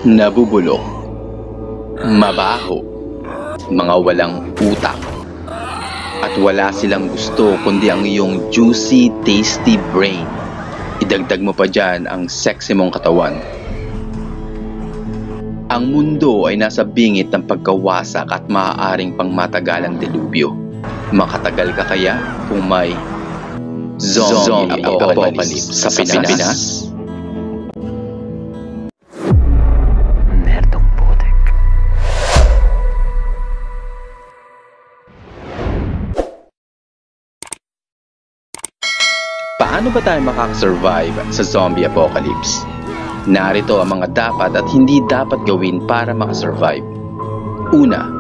Nabubulok, mabaho, mga walang utak, at wala silang gusto kundi ang iyong juicy, tasty brain. Idagdag mo pa dyan ang sexy mong katawan. Ang mundo ay nasa bingit ng pagkawasak at maaaring pangmatagalang delubyo. Makatagal ka kaya kung may zombie apocalypse sa Pinas? Paano ba tayo makakasurvive sa zombie apocalypse? Narito ang mga dapat at hindi dapat gawin para makasurvive. Una,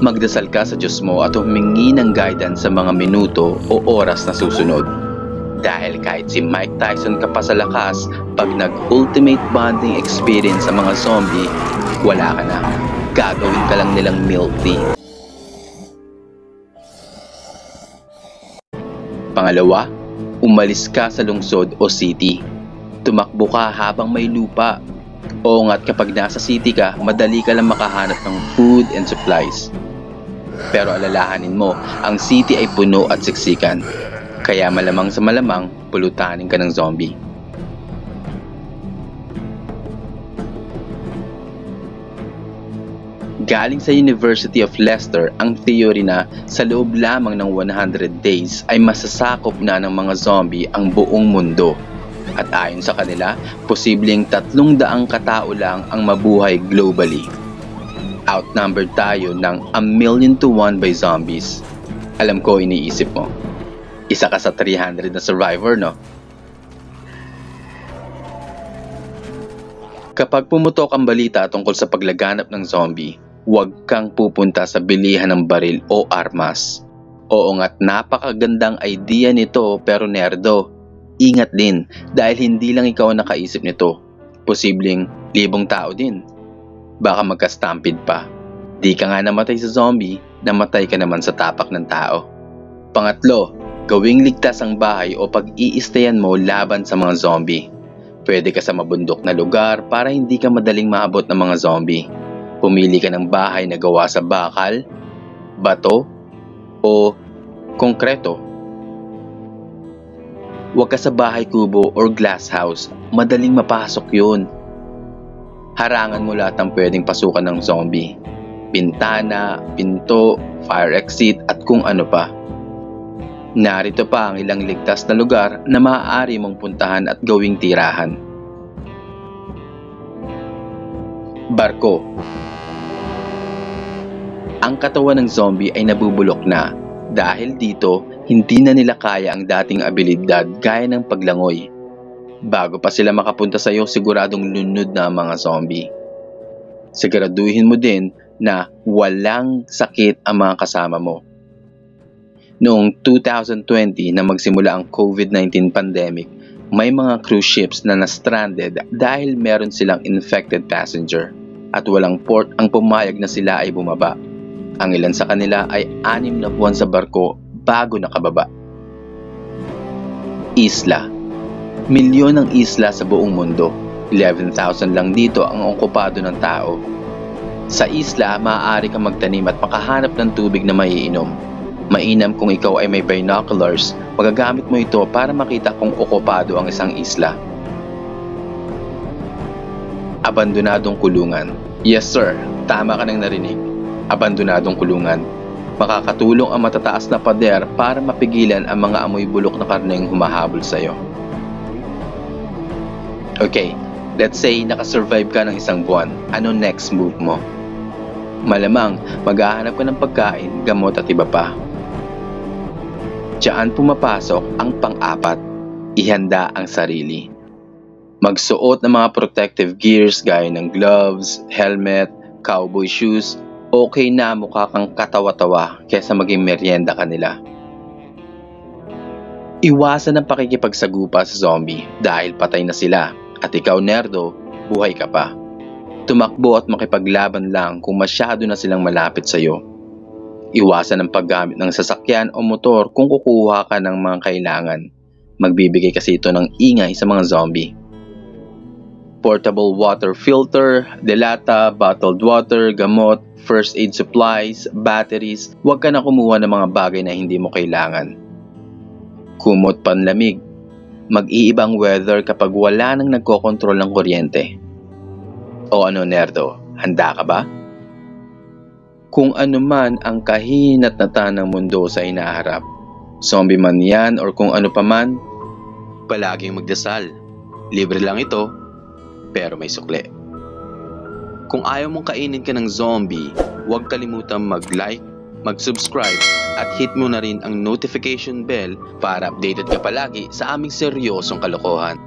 magdasal ka sa Diyos mo at humingi ng guidance sa mga minuto o oras na susunod. Dahil kahit si Mike Tyson ka pa sa lakas, pag nag-ultimate bonding experience sa mga zombie, wala ka na. Gagawin ka lang nilang milk tea. Pangalawa, umalis ka sa lungsod o city. Tumakbo ka habang may lupa. O nga't kapag nasa city ka, madali ka lang makahanap ng food and supplies. Pero alalahanin mo, ang city ay puno at siksikan. Kaya malamang sa malamang, pulutanin ka ng zombie. Galing sa University of Leicester ang theory na sa loob lamang ng 100 days ay masasakop na ng mga zombie ang buong mundo. At ayon sa kanila, posibleng 300 katao lang ang mabuhay globally. Outnumbered tayo ng 1,000,000 to 1 by zombies. Alam ko iniisip mo, isa ka sa 300 na survivor, no? Kapag pumutok ang balita tungkol sa paglaganap ng zombie, huwag kang pupunta sa bilihan ng baril o armas. Oo nga't napakagandang idea nito pero nerdo. Ingat din dahil hindi lang ikaw ang nakaisip nito. Posibleng 1,000 tao din. Baka magka-stampede pa. Di ka nga namatay sa zombie, namatay ka naman sa tapak ng tao. Pangatlo, gawing ligtas ang bahay o pag-iistayan mo laban sa mga zombie. Pwede ka sa mabundok na lugar para hindi ka madaling maabot ng mga zombie. Pumili ka ng bahay na gawa sa bakal, bato, o konkreto. Huwag ka sa bahay kubo or glass house, madaling mapasok yun. Harangan mo lahat ng pwedeng pasukan ng zombie. Bintana, pinto, fire exit at kung ano pa. Narito pa ang ilang ligtas na lugar na maaari mong puntahan at gawing tirahan. Barko. Ang katawan ng zombie ay nabubulok na. Dahil dito, hindi na nila kaya ang dating abilidad gaya ng paglangoy. Bago pa sila makapunta sa iyo, siguradong lunod na ang mga zombie. Siguraduhin mo din na walang sakit ang mga kasama mo. Noong 2020 na magsimula ang COVID-19 pandemic, may mga cruise ships na na-stranded dahil meron silang infected passenger at walang port ang pumayag na sila ay bumaba. Ang ilan sa kanila ay 6 na buwan sa barko bago nakababa. Isla. Milyon ang isla sa buong mundo. 11,000 lang dito ang okupado ng tao. Sa isla, maaari kang magtanim at makahanap ng tubig na maiinom. Mainam kung ikaw ay may binoculars, magagamit mo ito para makita kung okupado ang isang isla. Abandonadong kulungan. Yes sir, tama ka nang narinig. Abandonadong kulungan. Makakatulong ang matataas na pader para mapigilan ang mga amoy bulok na karneng humahabol sa iyo. Okay, let's say nakasurvive ka ng 1 buwan. Ano next move mo? Malamang maghahanap ka ng pagkain, gamot at iba pa. Diyan pumapasok ang pang-apat. Ihanda ang sarili. Magsuot ng mga protective gears gaya ng gloves, helmet, cowboy shoes. Okay na mukha kang katawa-tawa kaysa maging merienda ka nila. Iwasan ang pakikipagsagupa sa zombie dahil patay na sila at ikaw nerdo, buhay ka pa. Tumakbo at makipaglaban lang kung masyado na silang malapit sa iyo. Iwasan ang paggamit ng sasakyan o motor kung kukuha ka ng mga kailangan. Magbibigay kasi ito ng ingay sa mga zombie. portable water filter, delata, bottled water, gamot, first aid supplies, batteries. Huwag ka na kumuha ng mga bagay na hindi mo kailangan. Kumot panlamig. Mag-iibang weather kapag wala nang nagkokontrol ng kuryente. O ano, nerdo? Handa ka ba? Kung ano man ang kahinat-nata ng mundo sa inaharap, zombie man yan or kung ano pa man, palaging magdasal. Libre lang ito, pero may sukle. Kung ayaw mong kainin ka ng zombie, huwag kalimutang mag-like, mag-subscribe at hit mo na rin ang notification bell para updated ka palagi sa aming seryosong kalokohan.